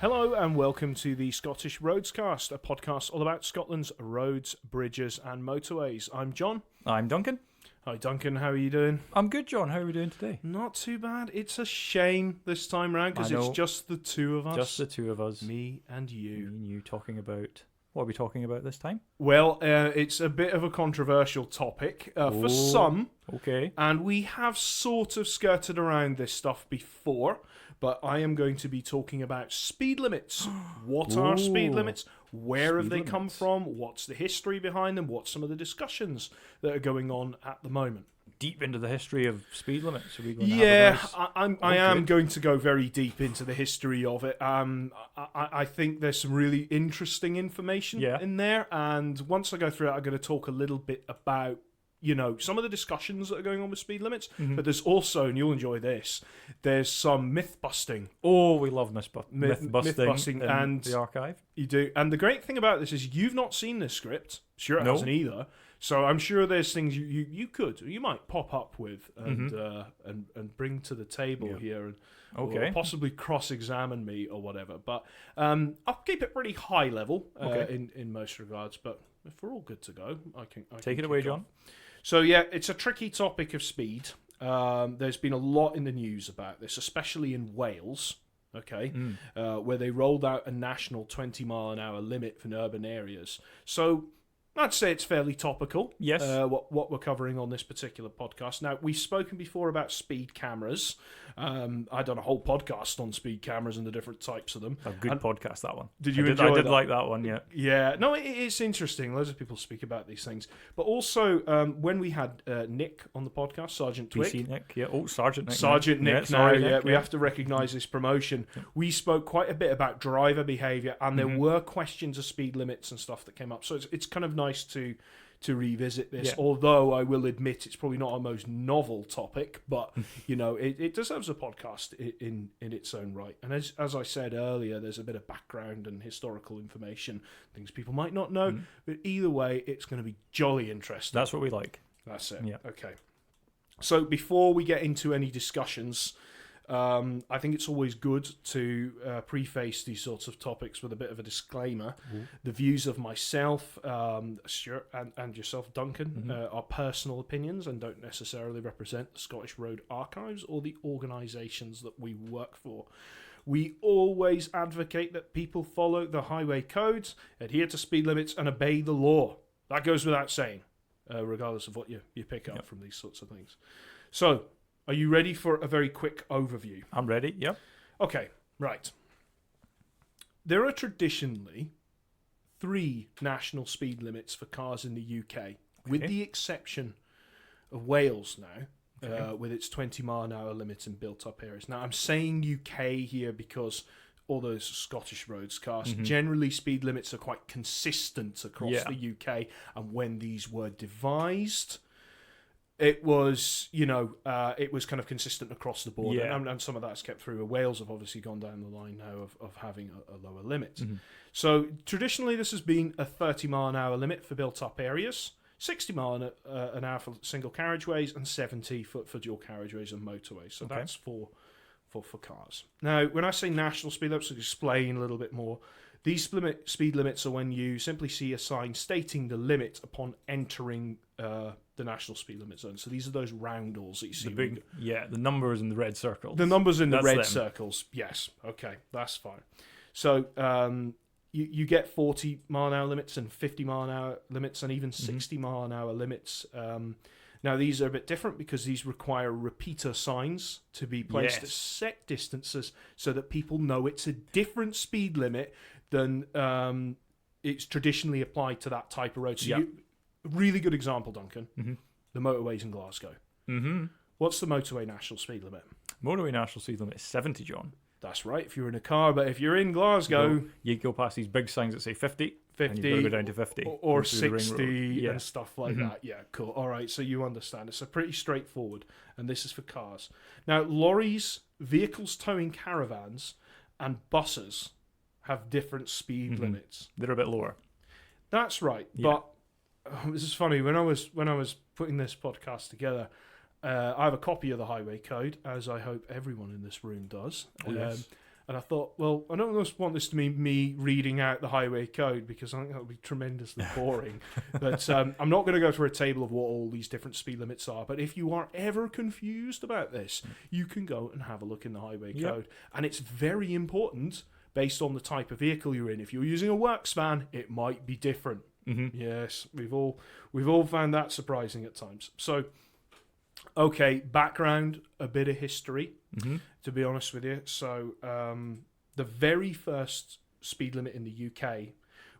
Hello and welcome to the Scottish Roadscast, a podcast all about Scotland's roads, bridges and motorways. I'm John. I'm Duncan. Hi Duncan, how are you doing? I'm good, John. How are we doing today? Not too bad. It's a shame this time round because it's just the two of us. Just the two of us. Me and you. Me and you talking about... What are we talking about this time? Well, it's a bit of a controversial topic for some. Okay. And we have sort of skirted around this stuff before. But I am going to be talking about speed limits. What are speed limits? Where have they come from? What's the history behind them? What's some of the discussions that are going on at the moment? Deep into the history of speed limits. Are we going to have I am going to go very deep into the history of it. I think there's some really interesting information in there. And once I go through it, I'm going to talk a little bit about some of the discussions that are going on with speed limits, but there's also, and you'll enjoy this, there's some myth-busting. Oh, we love myth-busting and the archive. You do. And the great thing about this is you've not seen this script. Sure, it hasn't either. So I'm sure there's things you might pop up with and bring to the table here and or possibly cross-examine me or whatever. But I'll keep it pretty high level in most regards. But if we're all good to go, I can take it away, John. So yeah, it's a tricky topic of speed. There's been a lot in the news about this, especially in Wales, where they rolled out a national 20-mile-an-hour limit in urban areas. So I'd say it's fairly topical, yes. What we're covering on this particular podcast. Now, we've spoken before about speed cameras. I've done a whole podcast on speed cameras and the different types of them. A good podcast, that one. Did you enjoy I did like that one, yeah. Yeah, no, it's interesting. Loads of people speak about these things. But also, when we had Nick on the podcast, Sergeant Twick. PC Nick, yeah. Oh, Sergeant Nick. Sergeant Nick now, yeah. We have to recognise this promotion. We spoke quite a bit about driver behaviour, and there were questions of speed limits and stuff that came up. So it's kind of nice to revisit this, although I will admit it's probably not our most novel topic, but it deserves a podcast in its own right. And as I said earlier, there's a bit of background and historical information, things people might not know, but either way, it's going to be jolly interesting. That's what we like. That's it. Yeah. Okay. So before we get into any discussions, I think it's always good to preface these sorts of topics with a bit of a disclaimer. The views of myself, Stuart, and yourself, Duncan, are personal opinions and don't necessarily represent the Scottish Road Archives or the organisations that we work for. We always advocate that people follow the highway codes, adhere to speed limits, and obey the law. That goes without saying, regardless of what you pick up from these sorts of things. So, are you ready for a very quick overview? I'm ready, yep. Okay, right. There are traditionally 3 national speed limits for cars in the UK, with the exception of Wales now, with its 20-mile-an-hour limit in built-up areas. Now, I'm saying UK here because all those Scottish Roadscast, generally speed limits are quite consistent across the UK, and when these were devised, it was, it was kind of consistent across the board, and some of that's kept through. Wales have obviously gone down the line now of having a lower limit. So traditionally, this has been a 30-mile-an-hour limit for built-up areas, 60 mile an hour for single carriageways, and 70 for dual carriageways and motorways. So that's for cars. Now, when I say national speed limits, to explain a little bit more. These speed limits are when you simply see a sign stating the limit upon entering the national speed limit zone. So these are those roundels that you see. The numbers in the red circles. The numbers in the red circles, yes. Okay, that's fine. So you get 40-mile-an-hour limits and 50-mile-an-hour limits and even 60-mile-an-hour limits. Now, these are a bit different because these require repeater signs to be placed at set distances so that people know it's a different speed limit than it's traditionally applied to that type of road. So really good example, Duncan, the motorways in Glasgow. What's the motorway national speed limit? Motorway national speed limit is 70, John. That's right, if you're in a car, but if you're in Glasgow... You go past these big signs that say 50, and you've got to go down to 50. Or 60 and stuff like that. Yeah, cool. All right, so you understand. It's a pretty straightforward, and this is for cars. Now, lorries, vehicles towing caravans, and buses have different speed limits. They're a bit lower. That's right, but this is funny. When I was putting this podcast together, I have a copy of the highway code, as I hope everyone in this room does. Oh, yes. And I thought, well, I don't just want this to be me reading out the highway code because I think that would be tremendously boring. But I'm not going to go through a table of what all these different speed limits are. But if you are ever confused about this, you can go and have a look in the highway code. And it's very important based on the type of vehicle you're in. If you're using a works van, it might be different. Yes, we've all found that surprising at times. So, okay, background, a bit of history, to be honest with you. So, the very first speed limit in the UK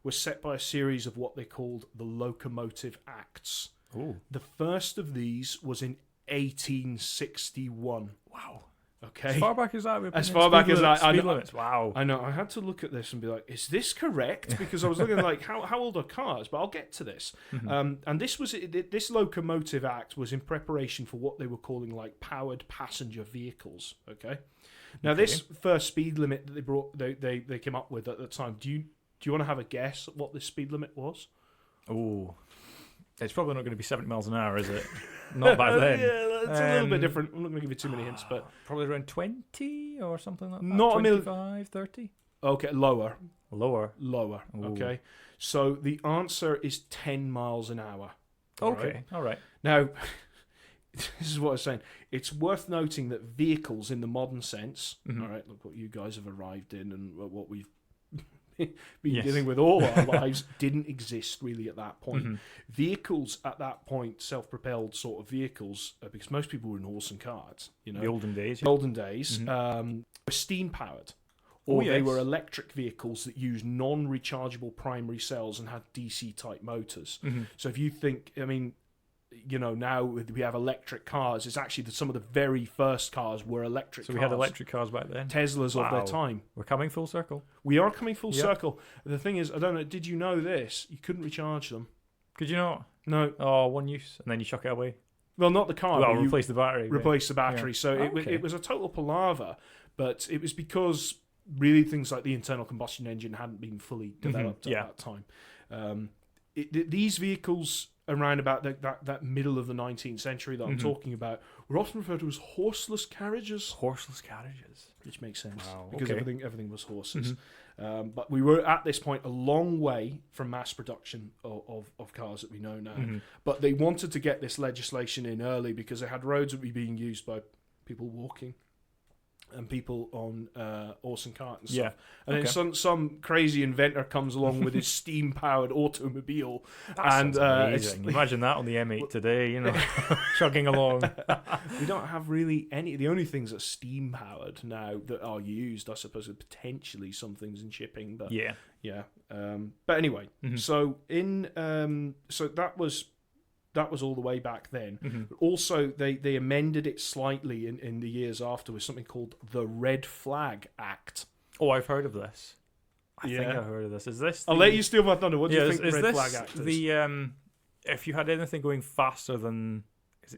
was set by a series of what they called the Locomotive Acts. Ooh. The first of these was in 1861. Wow. Okay. As far back as that? As far back as that. Speed limits. Wow. I know. I had to look at this and be like, is this correct? Because I was looking like, how old are cars? But I'll get to this. And this Locomotive Act was in preparation for what they were calling like powered passenger vehicles. Okay. Now, this first speed limit that they brought, they came up with at the time. Do you want to have a guess at what this speed limit was? Oh. It's probably not going to be 70 miles an hour, is it? Not back then. Yeah, it's a little bit different. I'm not going to give you too many hints, but probably around 20 or something like that. Not 25, 30. Okay, lower. Lower. Ooh. Okay. So the answer is 10 miles an hour. Okay. All right. Now, this is what I was saying. It's worth noting that vehicles in the modern sense, all right, look what you guys have arrived in and what we've been dealing with all our lives, didn't exist really at that point. Vehicles at that point, self-propelled sort of vehicles, because most people were in horse and carts, you know. The olden days. Were steam-powered. Or they were electric vehicles that used non-rechargeable primary cells and had DC-type motors. So if you think, I mean, you know, now we have electric cars. It's actually some of the very first cars were electric cars. So we had electric cars back then? Teslas of their time. We're coming full circle. We are coming full circle. The thing is, I don't know, did you know this? You couldn't recharge them. Could you not? No. Oh, one use, and then you chuck it away? Well, not the car. Well, replace the battery. Replace the battery. So it was a total palaver, but it was because really things like the internal combustion engine hadn't been fully developed at that time. These vehicles around about that middle of the 19th century that I'm talking about were often referred to as horseless carriages. Horseless carriages. Which makes sense. Wow, because everything was horses. But we were at this point a long way from mass production of cars that we know now. But they wanted to get this legislation in early because they had roads that were being used by people walking and people on horse and cart and stuff. And then some crazy inventor comes along with his steam-powered automobile. That's amazing. Imagine that on the M8 today, you know, chugging along. We don't have really any. The only things that are steam-powered now that are used, I suppose, are potentially some things in shipping. But but anyway, so so that was all the way back then. Also, they amended it slightly in the years after with something called the Red Flag Act. Oh, I've heard of this. I think I've heard of this. Is this? I'll let you steal my thunder. What do you think the Red Flag Act is? If you had anything going faster than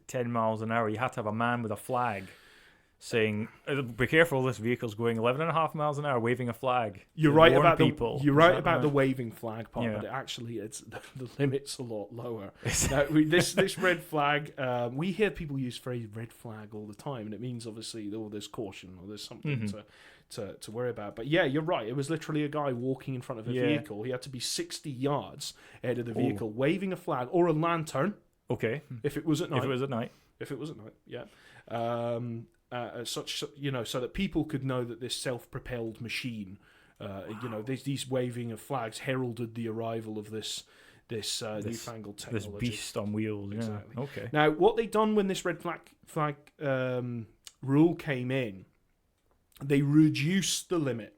10 miles an hour, you had to have a man with a flag saying, "Be careful! This vehicle's going 11.5 miles an hour, waving a flag." You're right about people. You're right about the waving flag part, but it's the limit's a lot lower. Now, this red flag, we hear people use the phrase "red flag" all the time, and it means obviously there's caution or there's something to worry about. But yeah, you're right. It was literally a guy walking in front of a vehicle. He had to be 60 yards ahead of the vehicle, waving a flag or a lantern. Okay. If it was at night. If it was at night. Yeah. So that people could know that this self-propelled machine, these waving of flags heralded the arrival of this newfangled technology. This beast on wheels. Exactly. Yeah. Okay. Now, what they done when this red flag rule came in, they reduced the limit.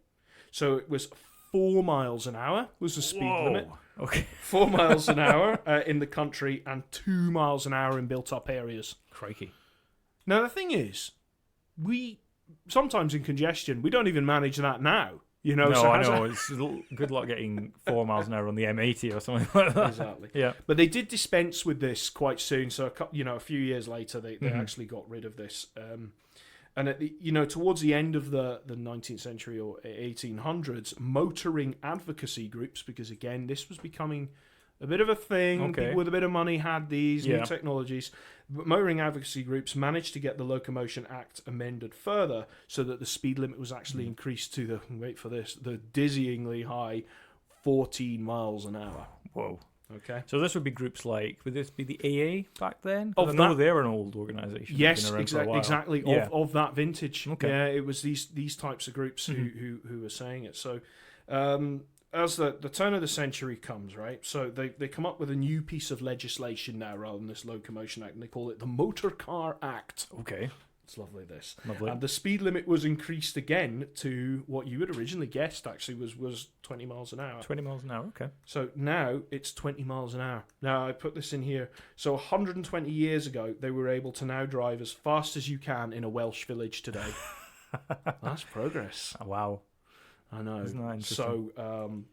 So it was 4 miles an hour was the speed limit. Okay. 4 miles an hour in the country and 2 miles an hour in built-up areas. Crikey. Now, the thing is, we sometimes in congestion, we don't even manage that now. You know, no, I know. It's good luck getting 4 miles an hour on the M80 or something like that. Exactly. Yeah. But they did dispense with this quite soon. So, a few years later, they actually got rid of this. And towards the end of the 19th century or 1800s, motoring advocacy groups, because again, this was becoming a bit of a thing. Okay. People with a bit of money had these new Yeah. technologies. But motoring advocacy groups managed to get the Locomotion Act amended further so that the speed limit was actually increased to the dizzyingly high 14 miles an hour. Whoa. Okay. So this would be groups like, would this be the AA back then? Of I know that- they're an old organisation. Yes, Been around for a while. exactly. Yeah. Of that vintage. Okay. Yeah, it was these types of groups who were saying it. So, as the turn of the century comes, right? So they come up with a new piece of legislation now rather than this Locomotion Act, and they call it the Motor Car Act. Okay. It's lovely, this. Lovely. And the speed limit was increased again to what you had originally guessed, actually, was 20 miles an hour. 20 miles an hour, okay. So now it's 20 miles an hour. Now, I put this in here. So 120 years ago, they were able to now drive as fast as you can in a Welsh village today. That's progress. Oh, wow. I know. Isn't that interesting? So,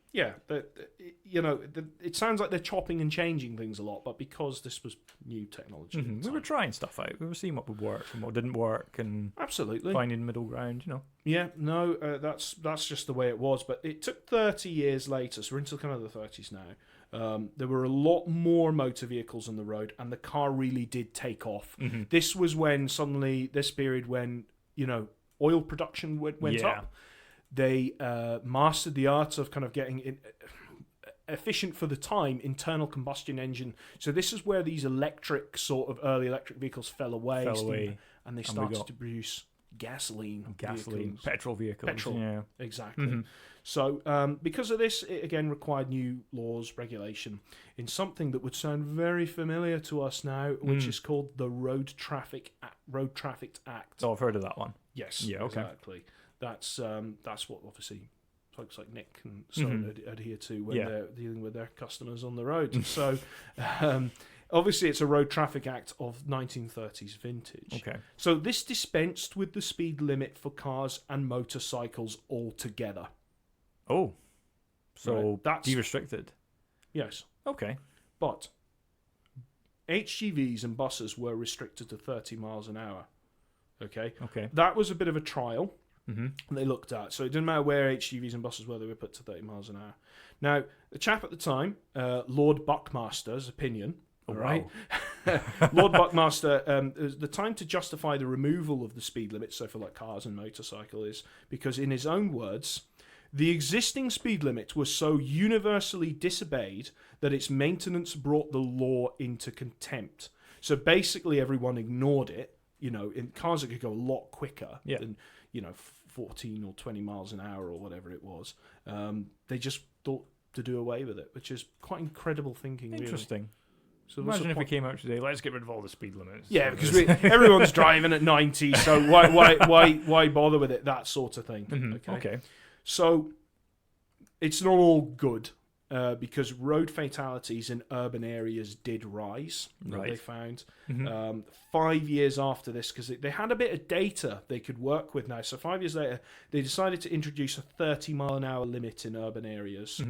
it sounds like they're chopping and changing things a lot, but because this was new technology. at the We were time. trying stuff out. We were seeing what would work and what didn't work and Absolutely. finding middle ground, you know. Yeah, no, that's just the way it was. But it took 30 years later, so we're into kind of the 30s now. There were a lot more motor vehicles on the road, and the car really did take off. This was when suddenly, this period when, oil production went up. They mastered the art of kind of getting efficient for the time internal combustion engine. So this is where these electric sort of early electric vehicles fell away, and they started to produce gasoline vehicles. petrol vehicles. Petrol. Yeah. Exactly. So because of this, it again required new laws, regulation in something that would sound very familiar to us now, which is called the Road Traffic Act. Oh, I've heard of that one. Yes. Yeah, okay. Exactly. That's what obviously folks like Nick and so on adhere to when they're dealing with their customers on the road. So obviously it's a Road Traffic Act of 1930s vintage. Okay. So this dispensed with the speed limit for cars and motorcycles altogether. Oh. So Right, that's- de-restricted. Yes. Okay. But HGVs and buses were restricted to 30 miles an hour. Okay. Okay. That was a bit of a trial. Mm-hmm. They looked at. So it didn't matter where HGVs and buses were, they were put to 30 miles an hour. Now, the chap at the time, Lord Buckmaster's opinion, Oh, right? wow. Lord Buckmaster, the time to justify the removal of the speed limit, so for like cars and motorcycle, is because, in his own words, the existing speed limit was so universally disobeyed that its maintenance brought the law into contempt. So basically everyone ignored it. In cars that could go a lot quicker than, 14 or 20 miles an hour or whatever it was. They just thought to do away with it, which is quite incredible thinking. Interesting. Really. So Imagine if we came out today, let's get rid of all the speed limits. Yeah, because everyone's driving at 90, so why bother with it? That sort of thing. Okay. So it's not all good. Because road fatalities in urban areas did rise, they found. 5 years after this, because they had a bit of data they could work with now. So 5 years later, they decided to introduce a 30-mile-an-hour limit in urban areas.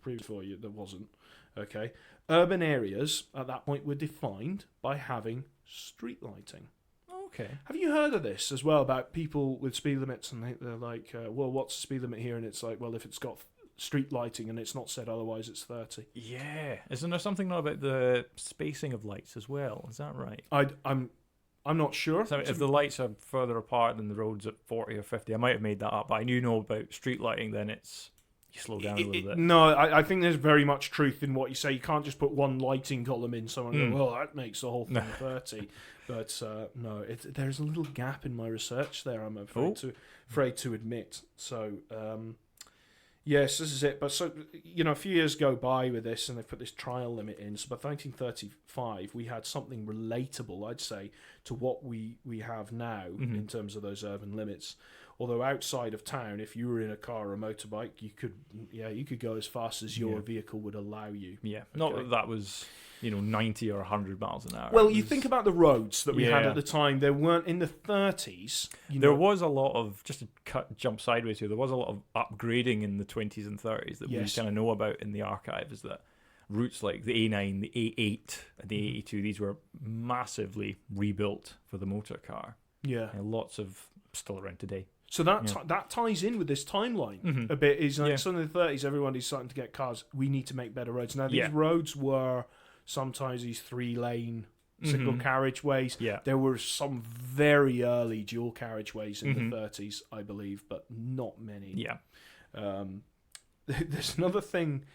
Previously, there wasn't. Okay. Urban areas, at that point, were defined by having street lighting. Okay. Have you heard of this as well, about people with speed limits, and they're like, well, what's the speed limit here? And it's like, well, if it's got street lighting and it's not said otherwise, it's 30. Yeah. Isn't there something now about the spacing of lights as well? Is that right? I'm not sure. So if the lights are further apart than the roads at 40 or 50, I might have made that up, but I know about street lighting, then it's you slow down a little bit. No, I think there's very much truth in what you say. You can't just put one lighting column in someone and go, well, that makes the whole thing 30. But no, there's a little gap in my research there, I'm afraid to admit. So yes, this is it. But so, a few years go by with this, and they put this trial limit in. So by 1935, we had something relatable, I'd say, to what we have now in terms of those urban limits. Although outside of town, if you were in a car or a motorbike, you could go as fast as your vehicle would allow you. Yeah, not that that was 90 or 100 miles an hour. Well, you think about the roads that we had at the time. They weren't in the 30s. There was a lot of, just to jump sideways here, there was a lot of upgrading in the 20s and 30s that we kind of know about in the archives, that routes like the A9, the A8, and the A82, these were massively rebuilt for the motor car. Yeah. Lots of, still around today. So that ties in with this timeline a bit. Is like suddenly the 30s, everybody's starting to get cars. We need to make better roads. Now these roads were sometimes these 3-lane single carriageways. Yeah. There were some very early dual carriageways in the 30s, I believe, but not many. Yeah. There's another thing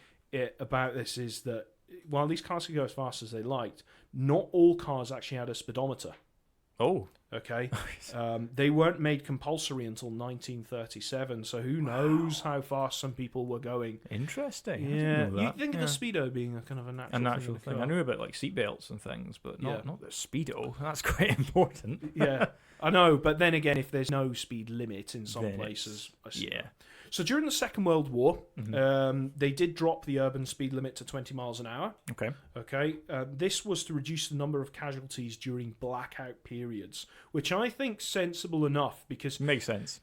about this is that while these cars could go as fast as they liked, not all cars actually had a speedometer. Oh. Okay. They weren't made compulsory until 1937, so who knows how fast some people were going. Interesting. Yeah. You think of the Speedo being a kind of a natural thing. I knew about like seatbelts and things, but not the Speedo. That's quite important. Yeah. I know, but then again, if there's no speed limit in some places, So during the Second World War, they did drop the urban speed limit to 20 miles an hour. Okay. This was to reduce the number of casualties during blackout periods, which I think sensible enough because makes sense.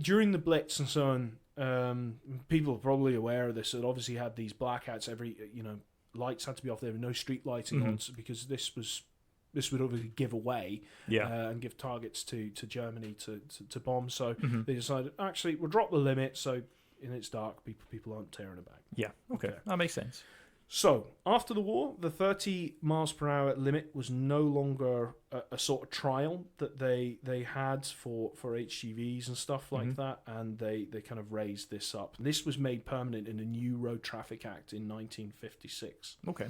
During the Blitz and so on, people are probably aware of this. It obviously had these blackouts. Lights had to be off. There were no street lighting on because this would obviously give away and give targets to Germany to bomb. So they decided, actually, we'll drop the limit so in it's dark, people aren't tearing about. Yeah, okay. That makes sense. So, after the war, the 30 miles per hour limit was no longer a sort of trial that they had for HGVs and stuff like that, and they kind of raised this up. This was made permanent in the new Road Traffic Act in 1956. Okay.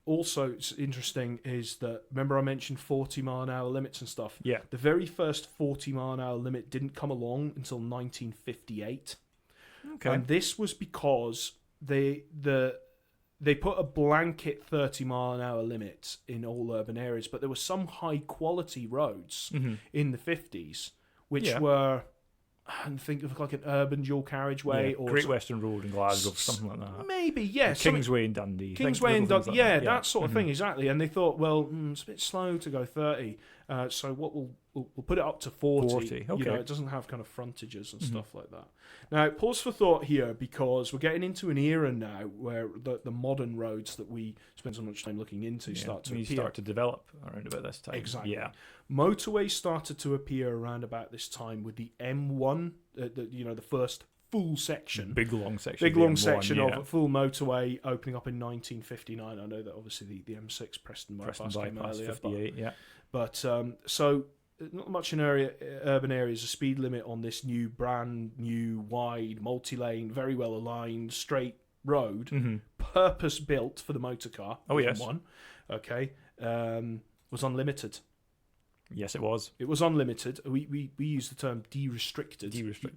Also, it's interesting is that, remember I mentioned 40 mile an hour limits and stuff? Yeah. The very first 40 mile an hour limit didn't come along until 1958. Okay. And this was because they put a blanket 30 mile an hour limit in all urban areas, but there were some high quality roads in the 50s, which were... and think of like an urban dual carriageway or Great Western Road in Glasgow, something like that. Maybe, yes. Kingsway in Dundee. Kingsway in Dundee, that sort of thing, exactly. And they thought, well, it's a bit slow to go 30, so what we'll put it up to 40. Okay. It doesn't have kind of frontages and stuff like that. Now, pause for thought here, because we're getting into an era now where the modern roads that we spend so much time looking into start to develop around about this time. Exactly. Yeah. Motorways started to appear around about this time with the M1, the first full section. Big long section of a full motorway opening up in 1959. I know that obviously the M6 Preston bypass came earlier. 58, But so not much in urban areas. A speed limit on this brand new, wide, multi-lane, very well aligned, straight road, purpose built for the motor car. Oh yes. One, okay, was unlimited. Yes, it was. It was unlimited. We use the term de-restricted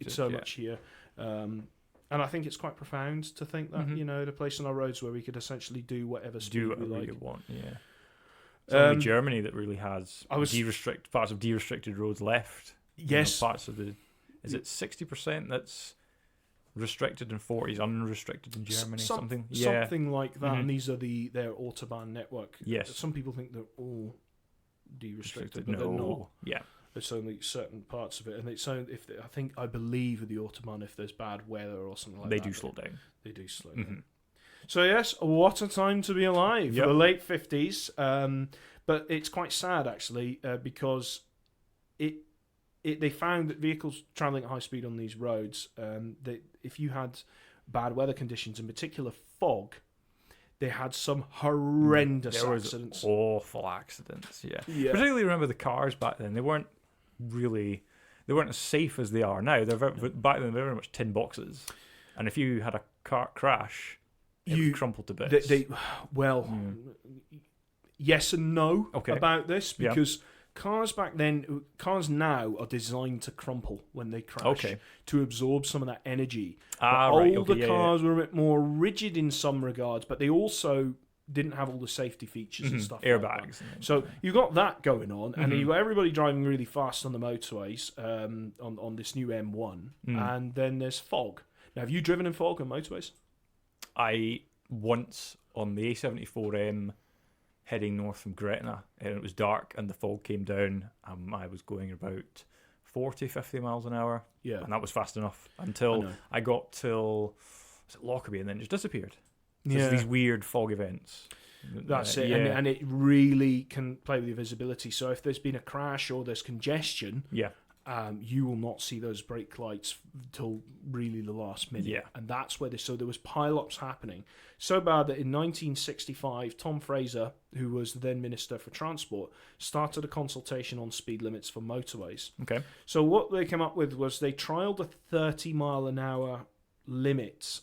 so much here. And I think it's quite profound to think that, the place on our roads where we could essentially do whatever speed we like. We want, yeah. It's only Germany that really has parts of de-restricted roads left. Yes. Parts of is it 60% that's restricted and 40 is unrestricted in Germany? Something like that. And these are their Autobahn network. Yes. Some people think they're all de-restricted, but they're not. Yeah. It's only certain parts of it, and it's only I believe with the Autobahn, if there's bad weather or something like that, they do slow down. They do slow down. So yes, what a time to be alive! The late 50s, but it's quite sad actually because they found that vehicles travelling at high speed on these roads, that if you had bad weather conditions, in particular fog, they had some horrendous accidents. Awful accidents, yeah. Particularly remember the cars back then. They weren't as safe as they are now. Back then they were very much tin boxes, and if you had a car crash, it would crumple to bits. Yes and no about this, because cars now are designed to crumple when they crash to absorb some of that energy. Older cars were a bit more rigid in some regards, but they also didn't have all the safety features and stuff. Airbags. Like so you've got that going on, and you've got everybody driving really fast on the motorways on this new M1, and then there's fog. Now, have you driven in fog on motorways? I once on the A74M heading north from Gretna, and it was dark and the fog came down. I was going about 40-50 miles an hour, and that was fast enough until I got till Lockerbie, and then it just disappeared. So there's these weird fog events. That's it, and it really can play with your visibility. So if there's been a crash or there's congestion, you will not see those brake lights till really the last minute. Yeah. And that's where so there was pile-ups happening. So bad that in 1965, Tom Fraser, who was the then Minister for Transport, started a consultation on speed limits for motorways. Okay. So what they came up with was they trialled a 30-mile-an-hour limit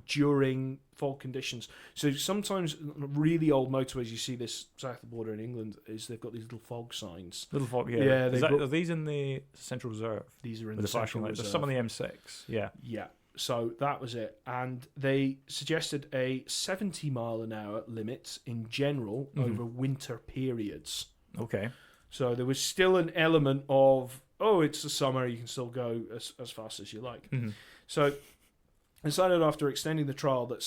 during fog conditions. So sometimes really old motorways, you see this south of the border in England, is they've got these little fog signs. Little fog, yeah. Yeah, Are these in the Central Reserve? These are in With the Central flashing lights. Reserve. There's some on the M6, yeah. Yeah. So that was it. And they suggested a 70-mile-an-hour limit in general over winter periods. Okay. So there was still an element of, it's the summer, you can still go as fast as you like. So decided after extending the trial that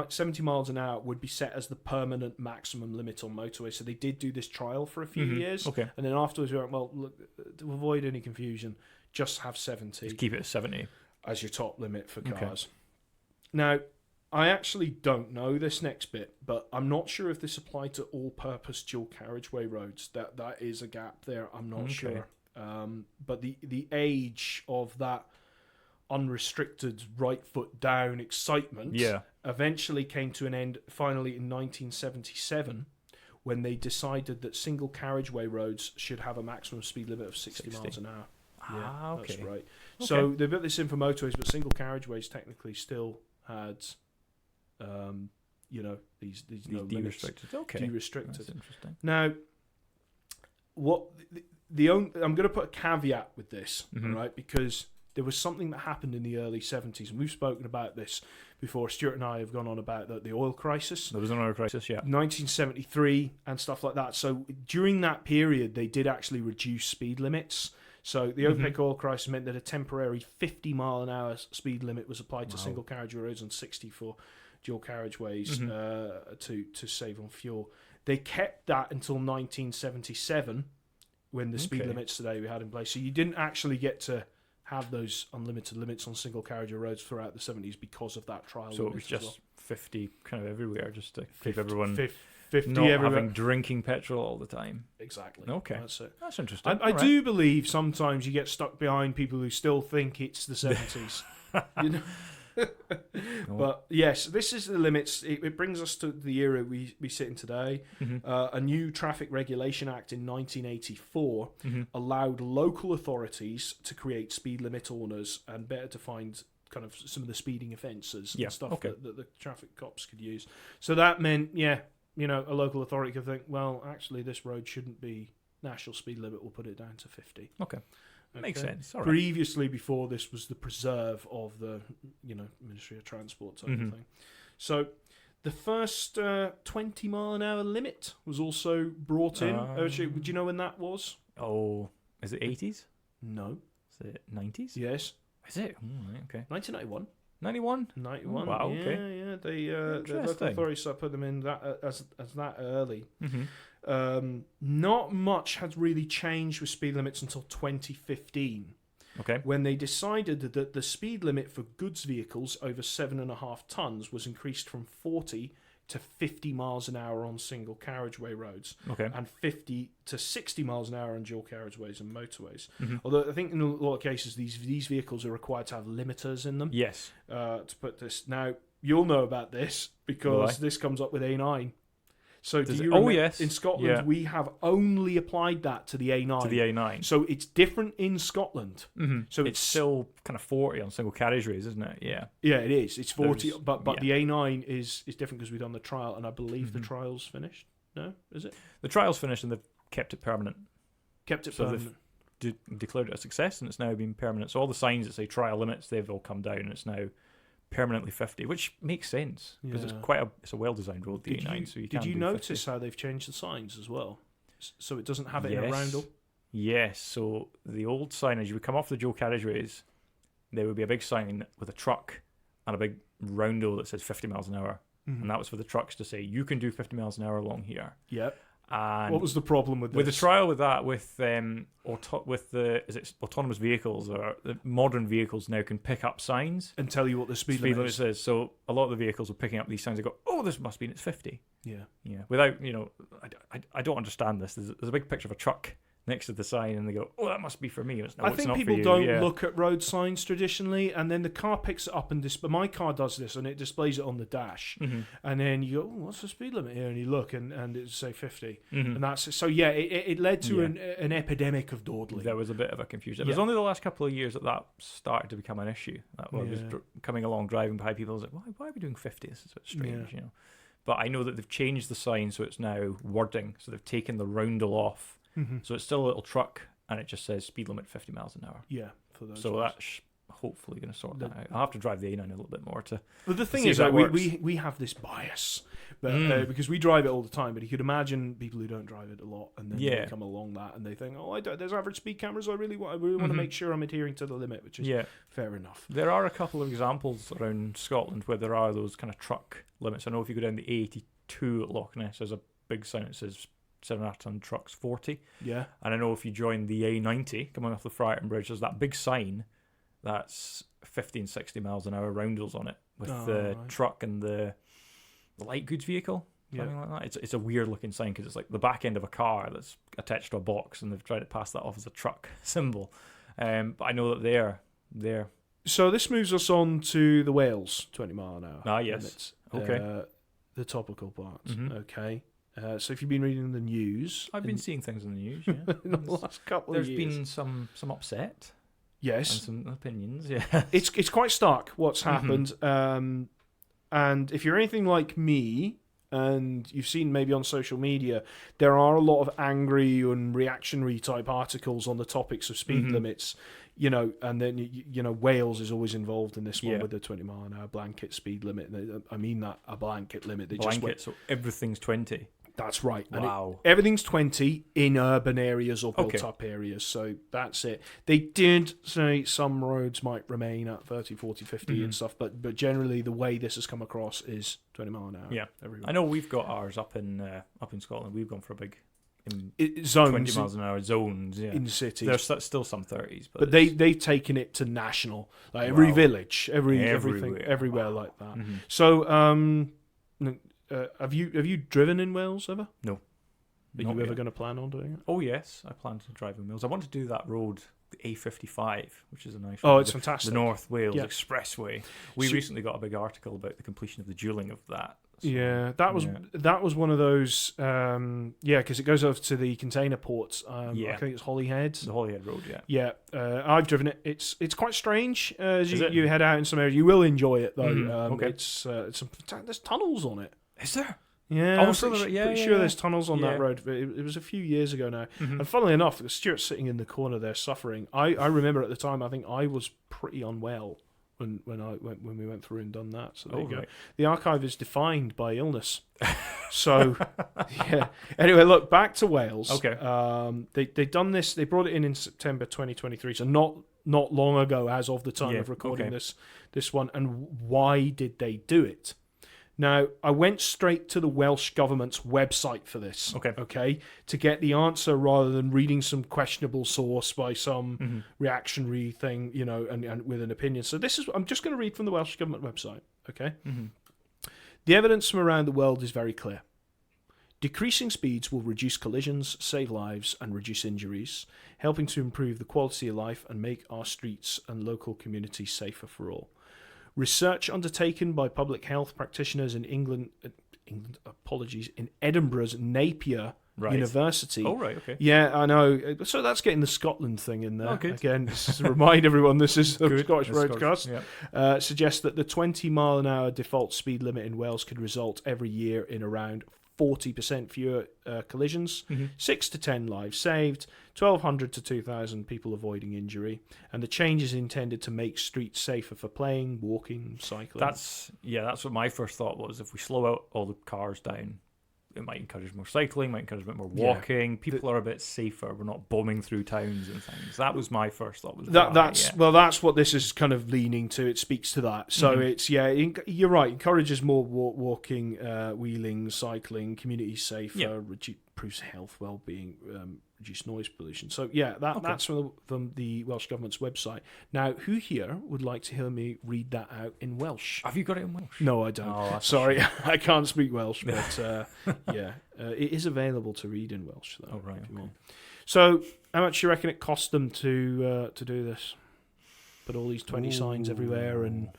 70 miles an hour would be set as the permanent maximum limit on motorways. So they did do this trial for a few years. Okay. And then afterwards we went, well, look, to avoid any confusion, just have 70. Just keep it at 70. As your top limit for cars. Okay. Now, I actually don't know this next bit, but I'm not sure if this applied to all-purpose dual carriageway roads. That is a gap there. I'm not sure. But the age of that unrestricted right foot down excitement eventually came to an end finally in 1977 when they decided that single carriageway roads should have a maximum speed limit of 60 miles an hour. Yeah, okay. That's right. Okay. So they built this in for motorways, but single carriageways technically still had, these no de-restricted. Okay, de-restricted. That's interesting. Now, I'm going to put a caveat with this, right? Because there was something that happened in the early 70s, and we've spoken about this before. Stuart and I have gone on about the oil crisis. There was an oil crisis, yeah. 1973 and stuff like that. So during that period, they did actually reduce speed limits. So the OPEC oil crisis meant that a temporary 50-mile-an-hour speed limit was applied to single carriageway roads and 60 for dual carriageways to save on fuel. They kept that until 1977 when the speed limits today we had in place. So you didn't actually get to have those unlimited limits on single carriageway roads throughout the 70s because of that trial. So it was just 50 kind of everywhere just to keep everyone 50 not everywhere. having drinking petrol all the time. Exactly. Okay. That's it. That's interesting. I do believe sometimes you get stuck behind people who still think it's the 70s. You know? But yes, this is the limits. It brings us to the era we sit in today. A new Traffic Regulation Act in 1984 allowed local authorities to create speed limit orders and better defined kind of some of the speeding offences and stuff that the traffic cops could use. So that meant, a local authority could think, well, actually, this road shouldn't be national speed limit. We'll put it down to 50. Okay. Makes sense. All right. Previously, before this was the preserve of the, Ministry of Transport type of thing. So the first 20-mile-an-hour limit was also brought in. Actually, do you know when that was? Oh, is it 80s? No. Is it 90s? Yes. Is it? Right, okay. 1991. 91? 91. Wow, okay. Yeah. The local authorities started putting them in that as that early. Not much had really changed with speed limits until 2015. Okay. When they decided that the speed limit for goods vehicles over 7.5 tons was increased from 40 to 50 miles an hour on single carriageway roads, and 50 to 60 miles an hour on dual carriageways and motorways. Although I think in a lot of cases these vehicles are required to have limiters in them. Yes. To put this now, you'll know about this because this comes up with A9. So do you remember, in Scotland, we have only applied that to the A9. To the A9. So it's different in Scotland. So it's still kind of 40 on single carriageways, isn't it? Yeah. Yeah, it is. It's 40, but the A9 is different because we've done the trial, and I believe the trial's finished. No, is it? The trial's finished, and they've kept it permanent. Kept it permanent. They've declared it a success, and it's now been permanent. So all the signs that say trial limits, they've all come down, and it's now permanently 50, which makes sense because it's a well-designed road, the A9. So did you notice how they've changed the signs as well, so it doesn't have it in a roundel? Yes. So the old sign, as you would come off the dual carriageways, there would be a big sign with a truck and a big roundel that says 50 miles an hour, and that was for the trucks to say you can do 50 miles an hour along here. Yep. And what was the problem with this? With the trial with that, with the autonomous vehicles, or the modern vehicles now can pick up signs and tell you what the speed limit is. So a lot of the vehicles are picking up these signs and go, oh, this must mean it's 50. Yeah. Yeah. Without, I don't understand this. There's a big picture of a truck next to the sign and they go, "Oh, that must be for me." No, I it's think not people for you. don't look at road signs traditionally, and then the car picks it up and but my car does this, and it displays it on the dash, and then you go, "Oh, what's the speed limit here?" And you look, and it's say 50, and that's so. Yeah, it led to an epidemic of dawdling. There was a bit of a confusion. It was only the last couple of years that started to become an issue. That I was coming along, driving by people, I was like, "Why are we doing 50? This is a bit strange," you know. But I know that they've changed the sign, so it's now wording. So they've taken the roundel off. So it's still a little truck, and it just says speed limit 50 miles an hour. Yeah, for those. So that's hopefully going to sort that out. I'll have to drive the A9 a little bit more to. Well, the thing is that we have this bias, but because we drive it all the time. But you could imagine people who don't drive it a lot, and then they come along that, and they think, "Oh, there's average speed cameras. I really want to make sure I'm adhering to the limit," which is fair enough. There are a couple of examples around Scotland where there are those kind of truck limits. I know if you go down the A82 at Loch Ness, there's a big sign that says 7.5 ton trucks 40. Yeah. And I know if you join the A90 coming off the Friarton Bridge, there's that big sign that's 50 and 60 miles an hour roundels on it with the truck and the light goods vehicle, something like that. It's a weird looking sign because it's like the back end of a car that's attached to a box, and they've tried to pass that off as a truck symbol. But I know that they're there. So this moves us on to the Wales 20 mile an hour. Ah, yes. Limits. Okay. The topical parts. Okay. So if you've been reading the news... I've been seeing things in the news, yeah. in the last couple of years. There's been some upset. Yes. And some opinions, yeah. It's quite stark what's happened. And if you're anything like me, and you've seen maybe on social media, there are a lot of angry and reactionary type articles on the topics of speed limits. You know, and then, you know, Wales is always involved in this one with the 20 mile an hour blanket speed limit. I mean that, a blanket limit. So everything's 20. That's right. Wow. And everything's 20 in urban areas or built-up areas, so that's it. They did say some roads might remain at 30, 40, 50 and stuff, but generally the way this has come across is 20 mile an hour. Yeah. Everywhere. I know we've got ours up in Scotland. We've gone for a big... zones 20 miles an hour zones, in cities. There's still some 30s, but they've taken it to national, like every village, everything, everywhere like that. So, have you driven in Wales ever? No. Are you ever going to plan on doing it? Oh yes, I plan to drive in Wales. I want to do that road, the A55, which is a nice. Oh, it's fantastic. The North Wales Expressway. We recently got a big article about the completion of the dualling of that. So, that was one of those. Because it goes over to the container ports. I think it's Holyhead. The Holyhead Road. Yeah. I've driven it. It's quite strange as you head out in some areas. You will enjoy it though. There's tunnels on it. Is there? Yeah, I'm pretty sure there's tunnels on that road. It was a few years ago now. And funnily enough, Stuart's sitting in the corner there suffering. I remember at the time, I think I was pretty unwell when we went through and done that. So there you go. Right. The archive is defined by illness. So, yeah. Anyway, look, back to Wales. Okay. They done this. They brought it in September 2023. So not long ago as of the time of recording this one. And why did they do it? Now, I went straight to the Welsh Government's website for this, okay, to get the answer rather than reading some questionable source by some reactionary thing, you know, and with an opinion. So I'm just going to read from the Welsh Government website, okay? The evidence from around the world is very clear. Decreasing speeds will reduce collisions, save lives, and reduce injuries, helping to improve the quality of life and make our streets and local communities safer for all. Research undertaken by public health practitioners in in Edinburgh's Napier University. Oh, right, okay. Yeah, I know. So that's getting the Scotland thing in there. Again, just to remind everyone, this is the Scottish Roadscast. Suggests that the 20 mile an hour default speed limit in Wales could result every year in around 40% fewer collisions, 6 to 10 lives saved, 1,200 to 2,000 people avoiding injury, and the change is intended to make streets safer for playing, walking, cycling. That's what my first thought was. If we slow out all the cars down, it might encourage more cycling, might encourage a bit more walking. Yeah. People are a bit safer. We're not bombing through towns and things. That was my first thought. That's what this is kind of leaning to. It speaks to that. So it's you're right. Encourages more walking, wheeling, cycling, community safer, improves health, well-being, reduce noise pollution. So yeah, that's from the Welsh Government's website. Now, who here would like to hear me read that out in Welsh? Have you got it in Welsh? No, I don't. Oh, sorry, I can't speak Welsh, but it is available to read in Welsh though. Oh right. If you want. So how much do you reckon it cost them to do this? Put all these 20 signs everywhere and.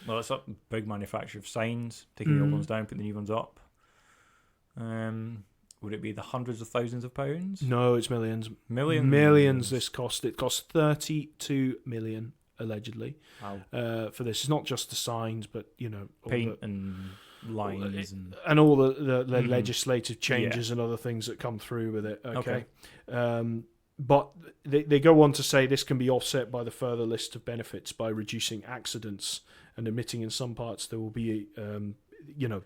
Well, it's a big manufacturer of signs, taking the old ones down, putting the new ones up. Would it be the hundreds of thousands of pounds? No, it's millions. Millions. This cost. It cost 32 million allegedly. Wow. For this, it's not just the signs, but all paint and lines and all the legislative changes and other things that come through with it. Okay. But they go on to say this can be offset by the further list of benefits by reducing accidents and admitting in some parts there will be,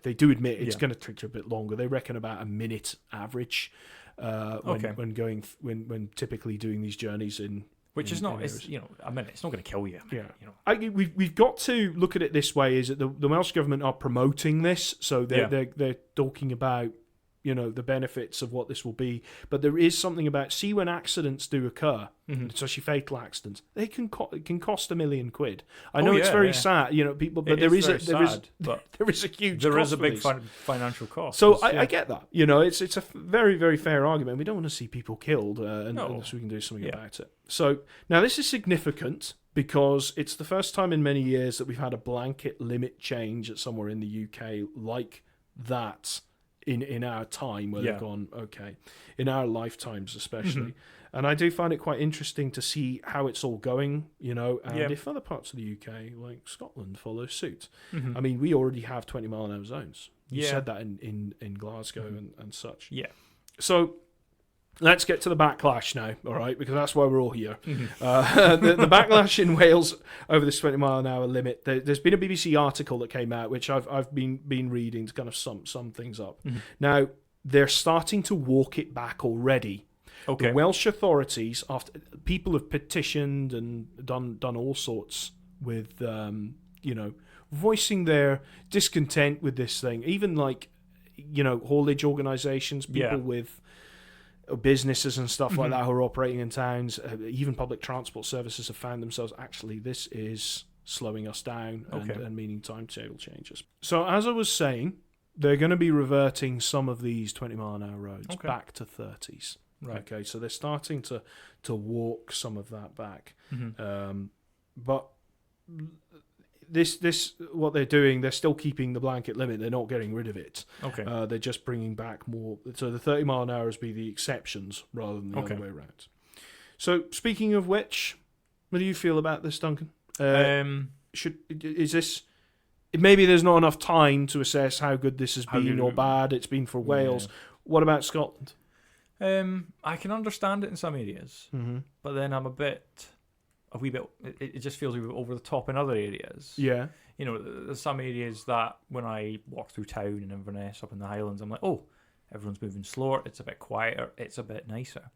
they do admit it's going to take a bit longer. They reckon about a minute average when typically doing these journeys in. Which is not, it's not going to kill you. Yeah, we've got to look at it this way: is that the Welsh government are promoting this, so they're talking about the benefits of what this will be. But there is something about when accidents do occur, especially fatal accidents, it can cost £1 million. I know it's very sad, people, but there is a huge there cost is a big for financial cost. So I get that. It's a very, very fair argument. We don't want to see people killed unless we can do something about it. So now this is significant because it's the first time in many years that we've had a blanket limit change at somewhere in the UK like that. In our time where they've gone, in our lifetimes especially. And I do find it quite interesting to see how it's all going, and if other parts of the UK, like Scotland, follow suit. I mean, we already have 20-mile-an-hour zones. You said that in Glasgow and such. Yeah. So let's get to the backlash now, all right, because that's why we're all here. The backlash in Wales over this 20-mile-an-hour limit. There's been a BBC article that came out, which I've been reading to kind of sum things up. Now, they're starting to walk it back already. Okay. The Welsh authorities, after people have petitioned and done all sorts with, voicing their discontent with this thing. Even like, haulage organisations, people with businesses and stuff like that who are operating in towns, even public transport services have found themselves, actually, this is slowing us down and meaning timetable changes. So as I was saying, they're going to be reverting some of these 20-mile-an-hour roads back to 30s. Right. Okay, so they're starting to walk some of that back. But this what they're doing, they're still keeping the blanket limit. They're not getting rid of it. Okay. They're just bringing back more. So the 30-mile-an-hours be the exceptions rather than the other way around. So speaking of which, what do you feel about this, Duncan? Is this? Maybe there's not enough time to assess how good this has been or bad it's been for Wales. What about Scotland? I can understand it in some areas, but then I'm a wee bit. It just feels a bit over the top in other areas. Yeah, there's some areas that when I walk through town in Inverness up in the Highlands, I'm like, oh, everyone's moving slower. It's a bit quieter. It's a bit nicer,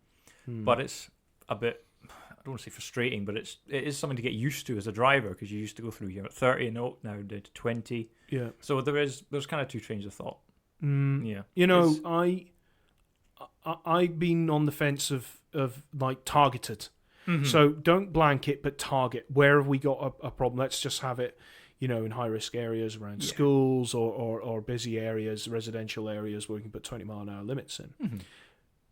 but it's a bit. I don't want to say frustrating, but it is something to get used to as a driver because you used to go through here at 30 and now down to 20. Yeah. So there's kind of two trains of thought. Yeah. I've been on the fence of like targeted. So don't blanket, but target. Where have we got a problem? Let's just have it, in high-risk areas around schools or busy areas, residential areas where we can put 20-mile-an-hour limits in.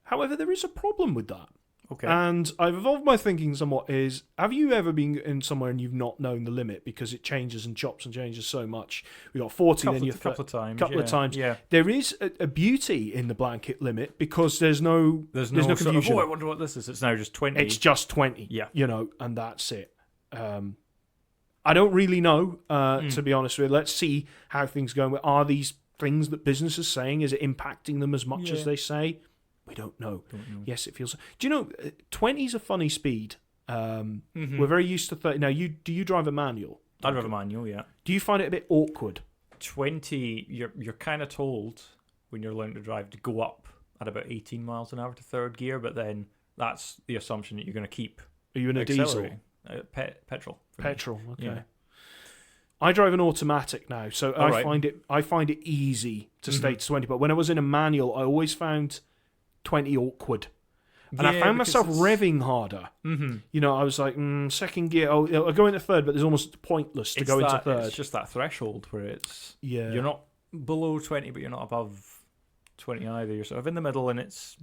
However, there is a problem with that. Okay. And I've evolved my thinking somewhat is, have you ever been in somewhere and you've not known the limit because it changes and chops and changes so much? We got 40, then you're a couple of times. Yeah. There is a beauty in the blanket limit because there's no confusion. Sort of, I wonder what this is. It's now just 20. It's just 20. Yeah. And that's it. I don't really know, to be honest with you. Let's see how things go. Are these things that business is saying, is it impacting them as much as they say? We don't know. Yes, it feels. Do you know 20 is a funny speed? We're very used to 30. Now, do you drive a manual? I drive a manual, yeah. Do you find it a bit awkward? 20, you're kind of told when you're learning to drive to go up at about 18 miles an hour to third gear, but then that's the assumption that you're going to keep. Are you in a diesel? Petrol. Petrol. Okay. Yeah. I drive an automatic now, so I find it easy to stay to 20. But when I was in a manual, I always found 20 awkward. And I found myself revving harder. You know, I was like, second gear, I'll go into third, but it's almost pointless to go into third. It's just that threshold where it's... Yeah. You're not below 20, but you're not above 20 either. You're sort of in the middle, and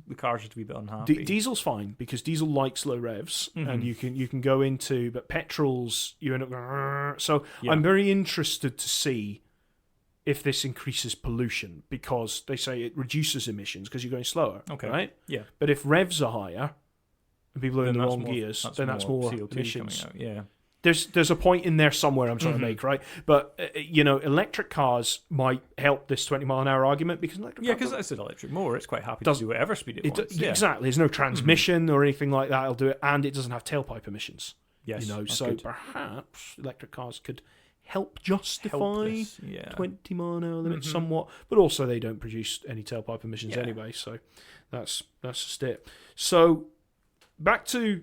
the car's just a wee bit unhappy. Diesel's fine, because diesel likes low revs, and you can go into... But petrols, you end up... So I'm very interested to see if this increases pollution, because they say it reduces emissions because you're going slower, right? Yeah. But if revs are higher and people are in the wrong gears, then that's more CO2 emissions. Coming out. Yeah. There's a point in there somewhere I'm trying to make, right? But, electric cars might help this 20-mile-an-hour argument, because electric cars... because that's an electric motor. It's quite happy to do whatever speed it wants. Exactly. There's no transmission or anything like that. It'll do it, and it doesn't have tailpipe emissions. Yes, so good. Perhaps electric cars could help justify 20-mile-an-hour limits Mm-hmm. somewhat, but also they don't produce any tailpipe emissions anyway, so that's just it. So back to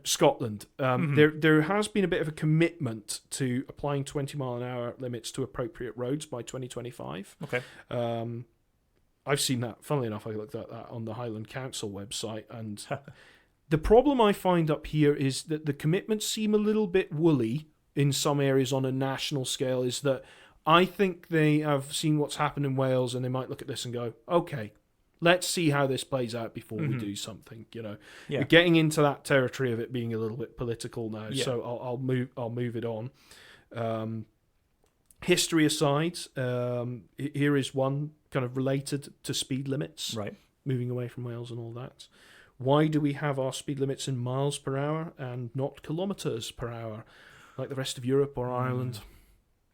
Scotland. There has been a bit of a commitment to applying 20-mile-an-hour limits to appropriate roads by 2025. Okay. I've seen that. Funnily enough, I looked at that on the Highland Council website, and the problem I find up here is that the commitments seem a little bit woolly in some areas on a national scale. Is that I think they have seen what's happened in Wales, and they might look at this and go, okay, let's see how this plays out before we do something. We're getting into that territory of it being a little bit political now, so I'll move it on. History aside, here is one kind of related to speed limits, right? Moving away from Wales and all that. Why do we have our speed limits in miles per hour and not kilometres per hour, like the rest of Europe or Ireland?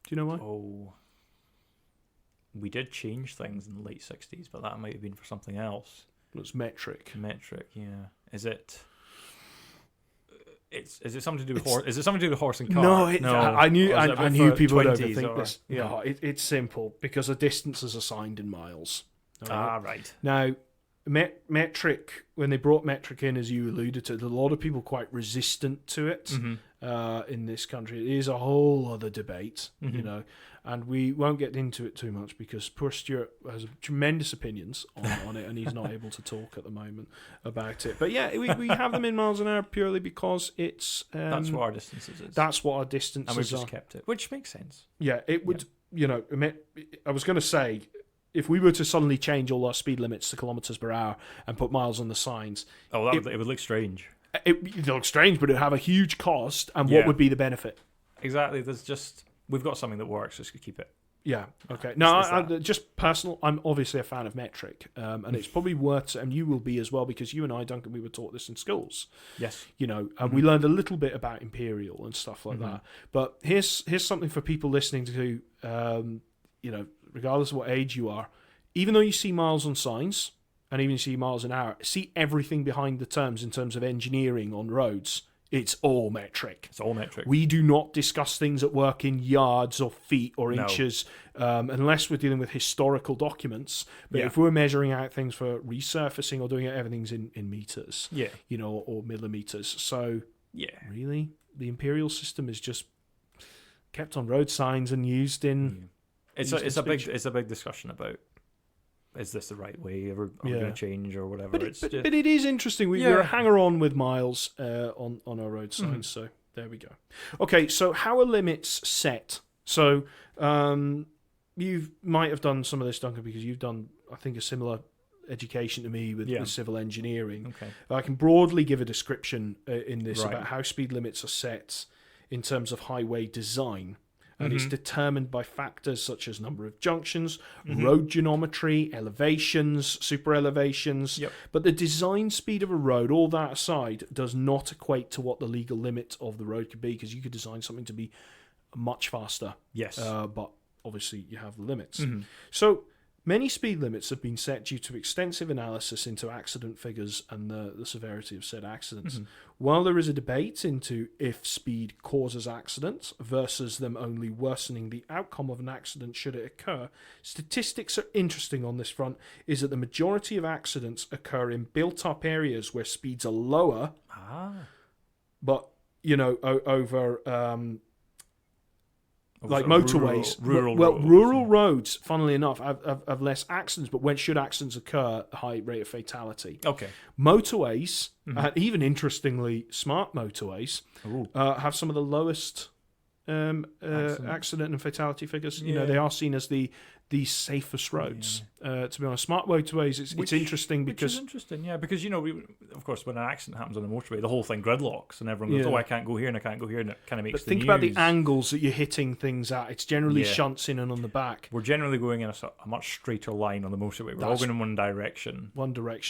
Do you know why? Oh, we did change things in the late 60s, but that might have been for something else. It's metric. Yeah. Is it? Is it something to do with horse? Is it something to do with horse and car? No. I knew people would overthink this. Yeah. No, it's simple, because a distance is assigned in miles. Right. Now, metric, when they brought metric in, as you alluded to, a lot of people quite resistant to it in this country. It is a whole other debate, and we won't get into it too much, because poor Stuart has tremendous opinions on it, and he's not able to talk at the moment about it. But yeah, we have them in miles an hour purely because it's... that's what our distances is. That's what our distances are. And we've just kept it, which makes sense. Yeah, it would, I was going to say, if we were to suddenly change all our speed limits to kilometres per hour and put miles on the signs... Oh, it would look strange. It would look strange, but it would have a huge cost, and what would be the benefit? Exactly, we've got something that works, just to keep it. Yeah, okay. Now, just personal, I'm obviously a fan of metric, and it's probably worth, and you will be as well, because you and I, Duncan, we were taught this in schools. Yes. And we learned a little bit about imperial and stuff like that. But here's something for people listening to, regardless of what age you are, even though you see miles on signs, and even you see miles an hour, see everything behind the terms in terms of engineering on roads. It's all metric. It's all metric. We do not discuss things at work in yards or feet or inches, unless we're dealing with historical documents. But if we're measuring out things for resurfacing or doing it, everything's in meters, or millimeters. So, really, the imperial system is just kept on road signs and used in... It's a big discussion about, is this the right way? Are we going to change or whatever? But it is interesting. We're a hanger-on with miles on our road signs, so there we go. Okay, so how are limits set? So you might have done some of this, Duncan, because you've done, I think, a similar education to me with civil engineering. Okay. I can broadly give a description in this about how speed limits are set in terms of highway design. And it's determined by factors such as number of junctions, road geometry, elevations, super elevations. Yep. But the design speed of a road, all that aside, does not equate to what the legal limit of the road could be, because you could design something to be much faster. Yes. But obviously you have the limits. So many speed limits have been set due to extensive analysis into accident figures and the severity of said accidents. While there is a debate into if speed causes accidents versus them only worsening the outcome of an accident should it occur, statistics are interesting on this front, is that the majority of accidents occur in built-up areas where speeds are lower, but, over... like motorways. Rural rural roads, funnily enough, have less accidents, but when should accidents occur, a high rate of fatality. Okay. Motorways, even interestingly, smart motorways, have some of the lowest accident and fatality figures. You know, they are seen as the safest roads. To be honest, smart motorways, it's interesting because... Which is interesting, yeah, because, you know, of course, when an accident happens on the motorway, the whole thing gridlocks and everyone goes, oh, I can't go here and I can't go here, and it kind of makes the news. But think about the angles that you're hitting things at. It's generally shunts in and on the back. We're generally going in a much straighter line on the motorway. We're all going in one direction.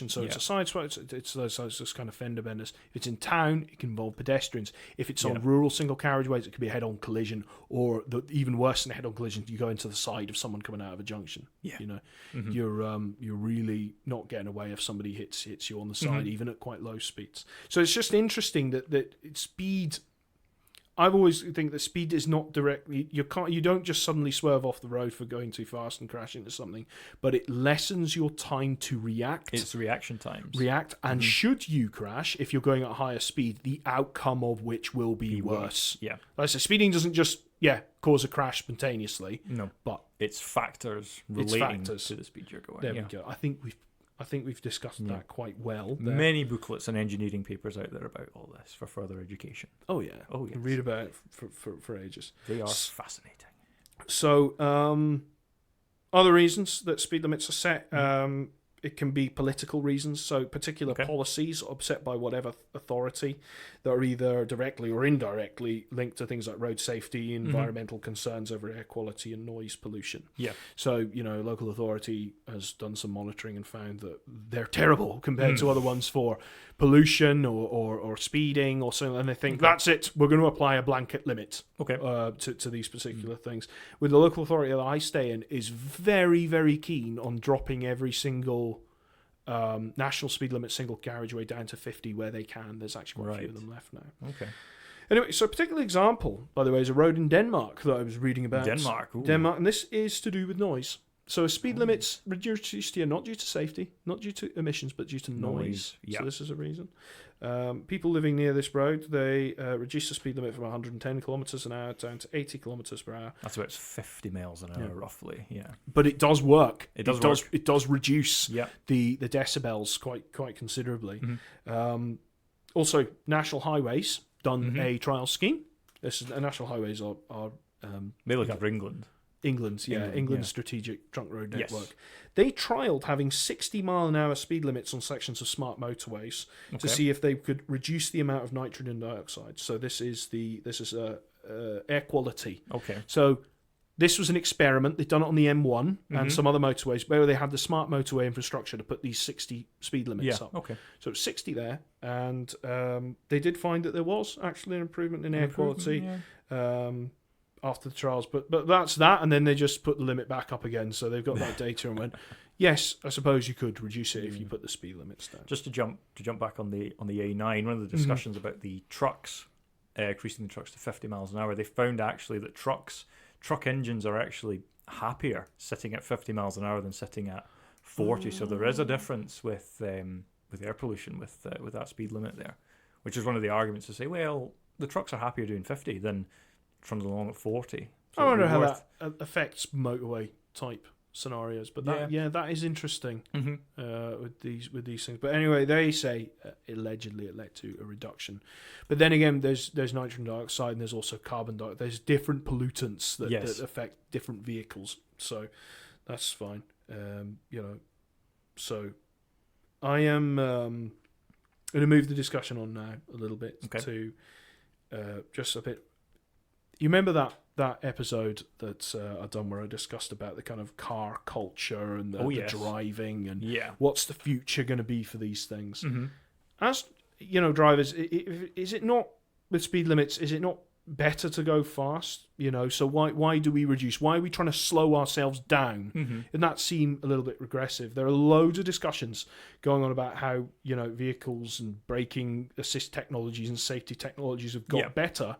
So it's a side swap, it's those kind of fender benders. If it's in town, it can involve pedestrians. If it's on rural single carriageways, it could be a head-on collision, or even worse than a head-on collision, you go into the side of someone coming out of a junction. You know, you're really not getting away if somebody hits you on the side, even at quite low speeds. So it's just interesting that speed. I've always think that speed is not directly. You don't just suddenly swerve off the road for going too fast and crash into something, but it lessens your time to react. It's reaction times. And should you crash, if you're going at a higher speed, the outcome of which will be worse. Yeah. Like I said, speeding doesn't just cause a crash spontaneously. No, but it's factors relating to the speed you're going. There we go. I think we've discussed that quite well. There. Many booklets and engineering papers out there about all this for further education. Oh yeah. Oh yeah. Read about it for ages. They are fascinating. So, other reasons that speed limits are set. It can be political reasons, so particular policies upset by whatever authority that are either directly or indirectly linked to things like road safety, environmental concerns over air quality and noise pollution. Yeah. So, you know, local authority has done some monitoring and found that they're terrible compared to other ones for pollution or speeding or something, and they think, that's it, we're going to apply a blanket limit to these particular things. With the local authority that I stay in is very, very keen on dropping every single national speed limit single carriageway down to 50 where they can. There's actually quite a few of them left now. Okay. Anyway, so a particular example, by the way, is a road in Denmark that I was reading about. Denmark, and this is to do with noise. So a speed limit's reduced here not due to safety, not due to emissions, but due to noise. So this is a reason. People living near this road, they reduced the speed limit from 110 kilometres an hour down to 80 kilometres per hour. That's about 50 miles an hour, roughly. Yeah, but it does work. It does reduce the decibels quite considerably. Also, national highways done a trial scheme. National highways are they look after England. England's strategic trunk road network. They trialled having 60 mile an hour speed limits on sections of smart motorways to see if they could reduce the amount of nitrogen dioxide. So this is air quality. Okay. So this was an experiment. They've done it on the M1 and some other motorways where they had the smart motorway infrastructure to put these 60 speed limits up. Okay. So it's 60 there, and they did find that there was actually an improvement in air quality. After the trials, but that's that, and then they just put the limit back up again. So they've got that data and went, yes, I suppose you could reduce it if you put the speed limits down. Just to jump back on the A9, one of the discussions about the trucks, increasing the trucks to 50 miles an hour, they found actually that truck engines are actually happier sitting at 50 miles an hour than sitting at 40. So there is a difference with air pollution with that speed limit there, which is one of the arguments to say, well, the trucks are happier doing 50 than trundling along at 40. So I wonder how that affects motorway type scenarios, but that is interesting with these things. But anyway, they say allegedly it led to a reduction. But then again, there's nitrogen dioxide and there's also carbon dioxide. There's different pollutants that affect different vehicles, so that's fine. So I am going to move the discussion on now a little bit to just a bit. You remember that episode that I've done where I discussed about the kind of car culture and the driving and what's the future going to be for these things? As you know, drivers, is it not with speed limits? Is it not better to go fast? You know, so why do we reduce? Why are we trying to slow ourselves down? And that seem a little bit regressive. There are loads of discussions going on about how vehicles and braking assist technologies and safety technologies have got better.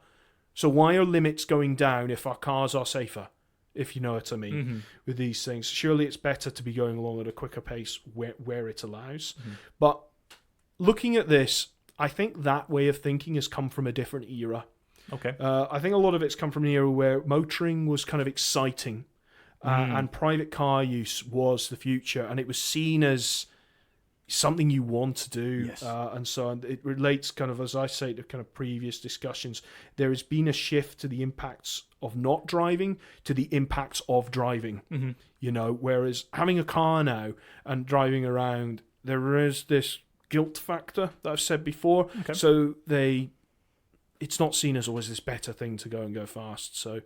So why are limits going down if our cars are safer, if you know what I mean, with these things? Surely it's better to be going along at a quicker pace where it allows. But looking at this, I think that way of thinking has come from a different era. Okay. I think a lot of it's come from an era where motoring was kind of exciting, and private car use was the future, and it was seen as something you want to do, Yes. and so on. It relates kind of, as I say, to kind of previous discussions. There has been a shift to the impacts of not driving to the impacts of driving. Mm-hmm. You know, whereas having a car now and driving around, there is this guilt factor that I've said before. Okay. So it's not seen as always this better thing to go fast. So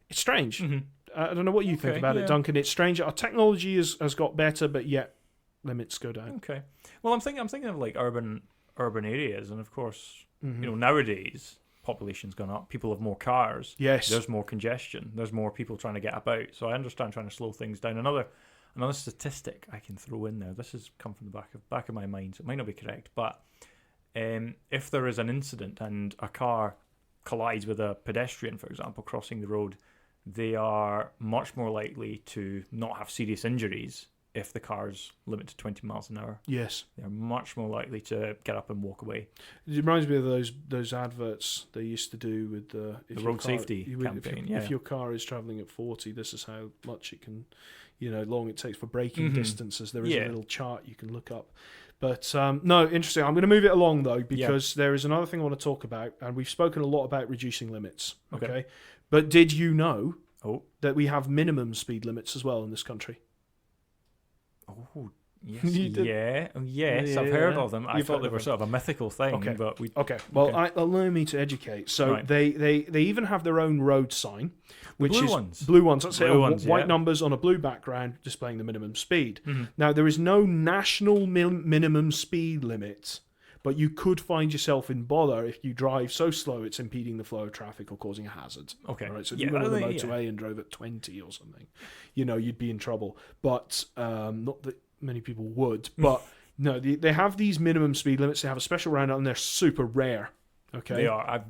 it's strange. Mm-hmm. I don't know what you think about it, Duncan. It's strange. Our technology has got better, but yet limits go down. Okay. Well, I'm thinking of like urban areas, and of course, Mm-hmm. you know, nowadays population's gone up. People have more cars. Yes. There's more congestion. There's more people trying to get about. So I understand trying to slow things down. Another statistic I can throw in there. This has come from the back of my mind. So it might not be correct, but if there is an incident and a car collides with a pedestrian, for example, crossing the road, they are much more likely to not have serious injuries if the car's limited to 20 miles an hour. Yes. They're much more likely to get up and walk away. It reminds me of those adverts they used to do with the road safety campaign. If your car is travelling at 40, this is how much it can, long it takes for braking distances. There is a little chart you can look up. But no, interesting. I'm going to move it along though, because there is another thing I want to talk about, and we've spoken a lot about reducing limits. Okay. But did you know that we have minimum speed limits as well in this country? Oh, yes. Yes, I've heard of them. I thought they were sort of a mythical thing. Okay. But allow me to educate. So they even have their own road sign, which blue is ones. blue ones. Let's say white yeah. numbers on a blue background displaying the minimum speed. Mm-hmm. Now, there is no national minimum speed limit, but you could find yourself in bother if you drive so slow it's impeding the flow of traffic or causing a hazard. Okay. All right, so if you went on the motorway and drove at 20 or something, you'd be in trouble. But not that many people would. But no, they have these minimum speed limits. They have a special roundup, and they're super rare. Okay, they are. I've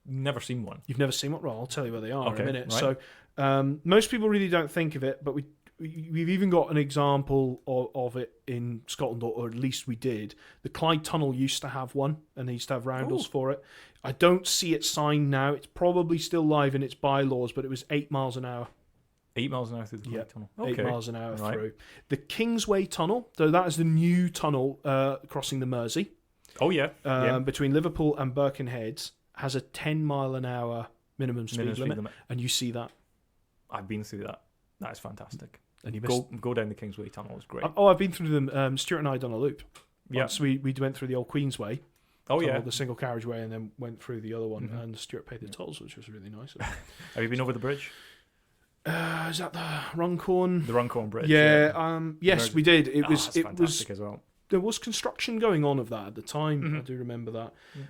never seen one. You've never seen one? Well, I'll tell you where they are in a minute. Right. So most people really don't think of it, but we've even got an example of it in Scotland, or at least we did. The Clyde Tunnel used to have one, and they used to have roundels for it. I don't see it signed now. It's probably still live in its bylaws, but it was 8 miles an hour. 8 miles an hour through the Clyde Tunnel. Okay. 8 miles an hour through. The Kingsway Tunnel, so that is the new tunnel crossing the Mersey. Oh, yeah. Between Liverpool and Birkenhead, has a 10 mile an hour minimum speed limit. And you see that. I've been through that. That is fantastic. And you go down the Kingsway Tunnel. It's great. I've been through them. Stuart and I done a loop. Yeah. Once we went through the old Queensway. Oh, yeah. The single carriageway, and then went through the other one. And Stuart paid the tolls, which was really nice. Have you been over the bridge? Is that the Runcorn? The Runcorn Bridge. Yeah. Yes, we did. It was fantastic as well. There was construction going on of that at the time. Mm-hmm. I do remember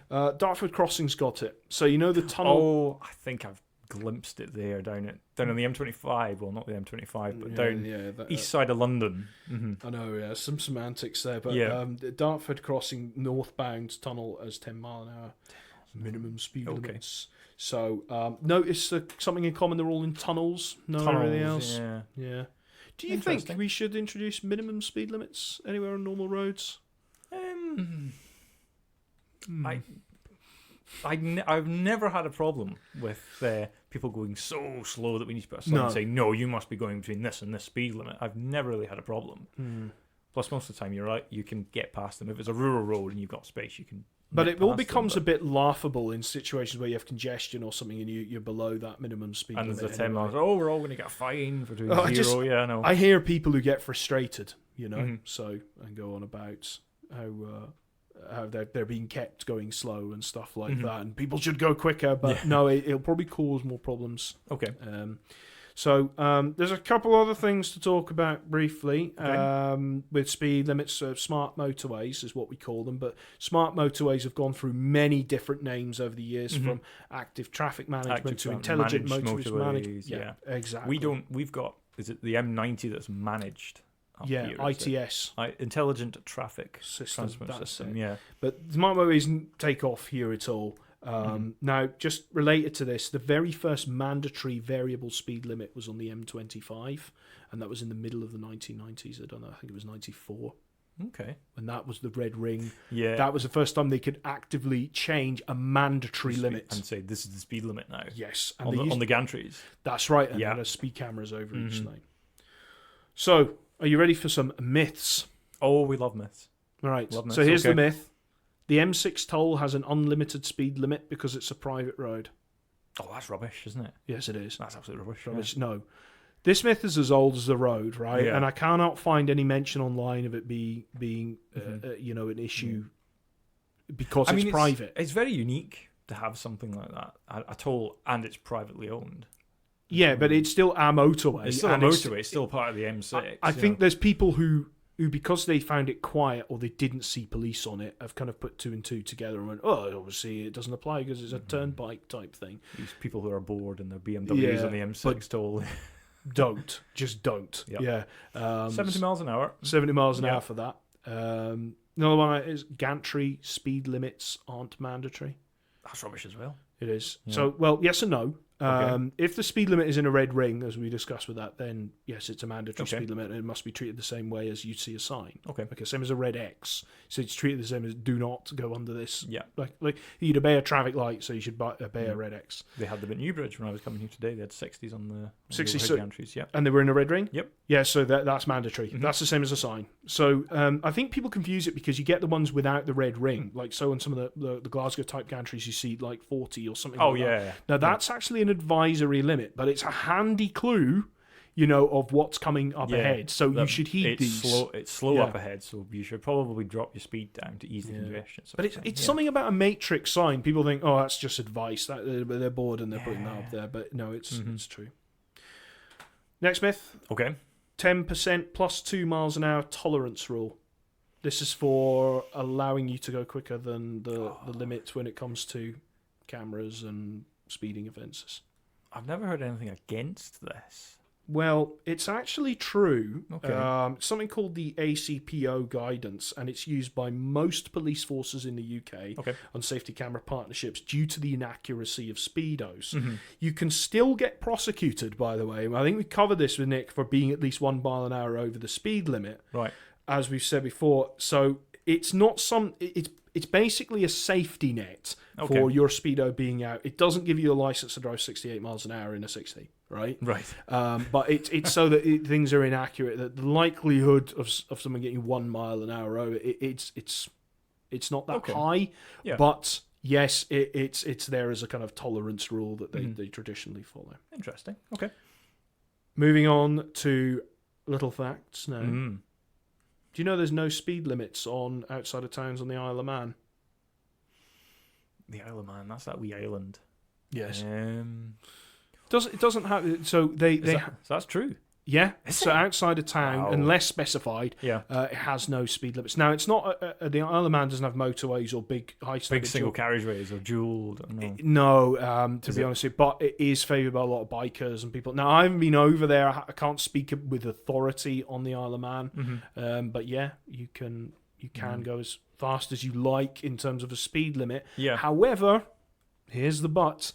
that. Dartford Crossing's got it. So the tunnel. Oh, I think I've glimpsed it there down on the M25. Well, not the M25, but down east side of London. Mm-hmm. I know. Yeah, some semantics there, but the Dartford Crossing northbound tunnel has 10 mile an hour minimum speed limits. So notice something in common. They're all in tunnels. Everything else. Yeah. Do you think we should introduce minimum speed limits anywhere on normal roads? I've never had a problem with people going so slow that we need to put a sign saying, no, you must be going between this and this speed limit. I've never really had a problem. Plus, most of the time, you're right, you can get past them. If it's a rural road and you've got space, you can. But it all becomes a bit laughable in situations where you have congestion or something and you're below that minimum speed limit. And there's the 10 miles. Oh, we're all going to get a fine for doing zero. I know. I hear people who get frustrated, so and go on about how they're being kept going slow and stuff like that, and people should go quicker. But no, it'll probably cause more problems. Okay. So there's a couple other things to talk about briefly with speed limits. Smart motorways is what we call them, but smart motorways have gone through many different names over the years, from active traffic management to intelligent motorways management. Yeah, exactly. We've got, is it the M90 that's managed? Here, ITS, intelligent traffic system. System. Yeah, but smart motorways didn't take off here at all. Now, just related to this, the very first mandatory variable speed limit was on the M25, and that was in the middle of the 1990s. I think it was 94. Okay. when that was the red ring. Yeah. That was the first time they could actively change a mandatory limit. And say, this is the speed limit now. Yes. And On the gantries. That's right. And Yeah. there's speed cameras over each lane. So, are you ready for some myths? Oh, we love myths. All right. Love myths. So here's the Okay. myth. The M6 toll has an unlimited speed limit because it's a private road. Oh, that's rubbish, isn't it? Yes, it is. That's absolutely rubbish. Rubbish. No. This myth is as old as the road, right? Yeah. And I cannot find any mention online of it being an issue because it's private. It's very unique to have something like that at all, and it's privately owned. Yeah, but it's still a motorway. It's still a motorway. It's still part of the M6. I think there's people who, because they found it quiet or they didn't see police on it, have kind of put two and two together and went, oh, obviously it doesn't apply because it's a turnpike type thing. These people who are bored in their BMWs on the M6 toll. Just don't. Yep. Yeah. 70 miles an hour. 70 miles an hour for that. Another one is gantry speed limits aren't mandatory. That's rubbish as well. It is. Yeah. So, well, yes and no. Okay. If the speed limit is in a red ring, as we discussed with that, then yes, it's a mandatory Okay. speed limit and it must be treated the same way as you'd see a sign. Okay. Okay, same as a red X. So it's treated the same as do not go under this. Yeah. Like you'd obey a traffic light, so you should obey a red X. They had them at Newbridge when I was coming here today. They had 60s on the 60s, overhead gantries. Yeah. And they were in a red ring? Yep. Yeah, so that's mandatory. Mm-hmm. That's the same as a sign. So I think people confuse it because you get the ones without the red ring. Like so on some of the Glasgow type gantries, you see like 40 or something like that. Yeah. Now that's actually an advisory limit, but it's a handy clue, of what's coming up ahead. So you should heed these. It's slow up ahead, so you should probably drop your speed down to ease the congestion. But it's something about a matrix sign. People think, oh, that's just advice. That they're bored and they're putting that up there. But no, it's true. Next myth. Okay. 10% plus 2 miles an hour tolerance rule. This is for allowing you to go quicker than the limit when it comes to cameras and speeding offences. I've never heard anything against this. Well, it's actually true. Okay. Something called the ACPO guidance, and it's used by most police forces in the UK on safety camera partnerships due to the inaccuracy of speedos. Mm-hmm. You can still get prosecuted, by the way. I think we covered this with Nick for being at least 1 mile an hour over the speed limit, Right. as we've said before. So it's not it's basically a safety net for your speedo being out. It doesn't give you a license to drive 68 miles an hour in a 60, right? Right. But it's so that things are inaccurate. That the likelihood of someone getting 1 mile an hour over it's not that high. Yeah. But yes, it's there as a kind of tolerance rule that they traditionally follow. Interesting. Okay. Moving on to little facts now. Mm. Do you know there's no speed limits on outside of towns on the Isle of Man? The Isle of Man. That's that wee island. Yes. It It doesn't have. So so that's true. yeah. Is So it? outside of town, Wow. unless specified, Yeah. it has no speed limits. Now it's not. The Isle of Man doesn't have motorways or big high Big standard single dual- carriageways or dual. No. No, to Is be it? honest with you, but it is favoured by a lot of bikers and people. Now I haven't been over there. I can't speak with authority on the Isle of Man, but yeah, you can go as fast as you like in terms of a speed limit. Yeah. However, here's the but: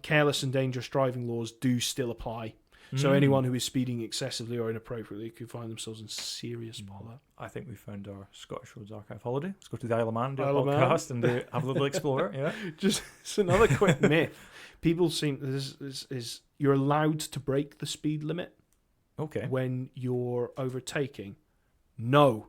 careless and dangerous driving laws do still apply. So anyone who is speeding excessively or inappropriately could find themselves in serious bother. I think we found our Scottish Roads Archive holiday. Let's go to the Isle of Man, do a Isle of Man. podcast, and have a little explorer. Yeah. Just it's another quick myth. People seem this is you're allowed to break the speed limit Okay. when you're overtaking. No.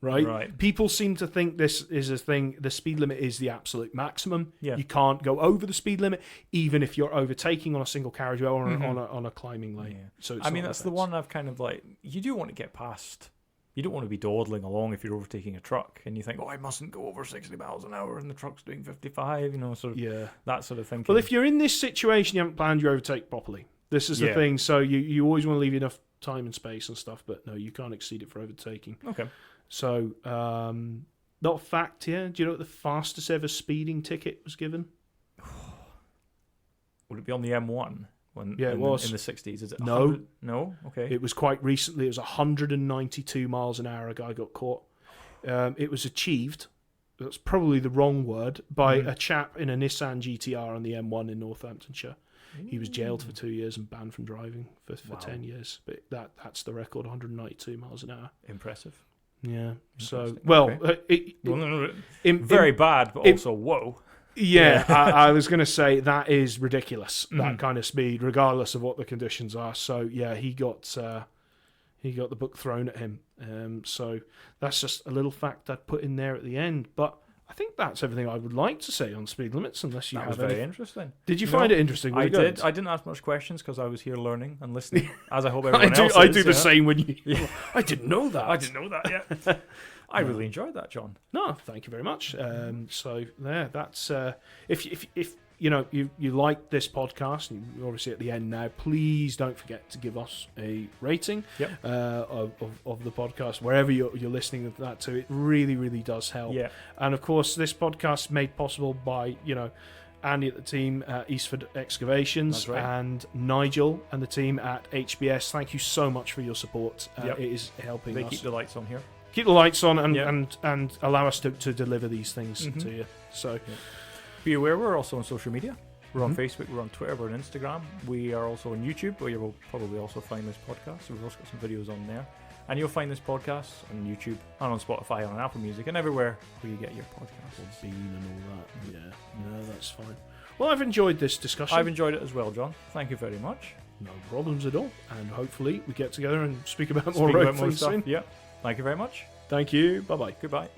Right? People seem to think this is a thing. The speed limit is the absolute maximum. Yeah. You can't go over the speed limit, even if you're overtaking on a single carriageway or on a climbing lane. Yeah. So it's I mean, not that's an the offence. one I've kind of like. You do want to get past. You don't want to be dawdling along if you're overtaking a truck, and you think, "Oh, I mustn't go over 60 miles an hour," and the truck's doing 55. Sort of that sort of thing. Well, if you're in this situation, you haven't planned your overtake properly. This is the thing. So you always want to leave enough time and space and stuff, but no, you can't exceed it for overtaking. Okay. So, not a fact here. Do you know what the fastest ever speeding ticket was given? Would it be on the M1? It was. In the 60s. Is it No. 100? No? Okay. It was quite recently. It was 192 miles an hour. A guy got caught. It was achieved, that's probably the wrong word, by a chap in a Nissan GTR on the M1 in Northamptonshire. He was jailed for 2 years and banned from driving for 10 years. But that's the record, 192 miles an hour. Impressive. Yeah. So, Interesting. well, Okay. Very bad, but also whoa. Yeah, I was going to say that is ridiculous. That kind of speed, regardless of what the conditions are. So yeah, he got the book thrown at him. So that's just a little fact I'd put in there at the end. But I think that's everything I would like to say on speed limits. Unless you That have was very any. interesting. Did you find it interesting? I did. I didn't ask much questions because I was here learning and listening, as I hope everyone else is. I do the same when you. Yeah. I didn't know that. I didn't know that yet. I really enjoyed that, John. No, thank you very much. So there, that's if you know you like this podcast, and you're obviously at the end now, please don't forget to give us a rating of the podcast wherever you're listening to that to. It really, really does help. Yeah. And of course, this podcast made possible by Andy at the team at Eastford Excavations, and Nigel and the team at HBS. Thank you so much for your support. It is helping us. They keep the lights on here. Keep the lights on and allow us to deliver these things to you. So be aware we're also on social media. We're on Facebook, we're on Twitter, we're on Instagram. We are also on YouTube, where you will probably also find this podcast. We've also got some videos on there. And you'll find this podcast on YouTube and on Spotify and on Apple Music and everywhere where you get your podcasts. Or Bean and all that. Yeah, no, that's fine. Well, I've enjoyed this discussion. I've enjoyed it as well, John. Thank you very much. No problems at all. And hopefully we get together and speak about more road things soon. Yeah. Thank you very much. Thank you. Bye-bye. Goodbye.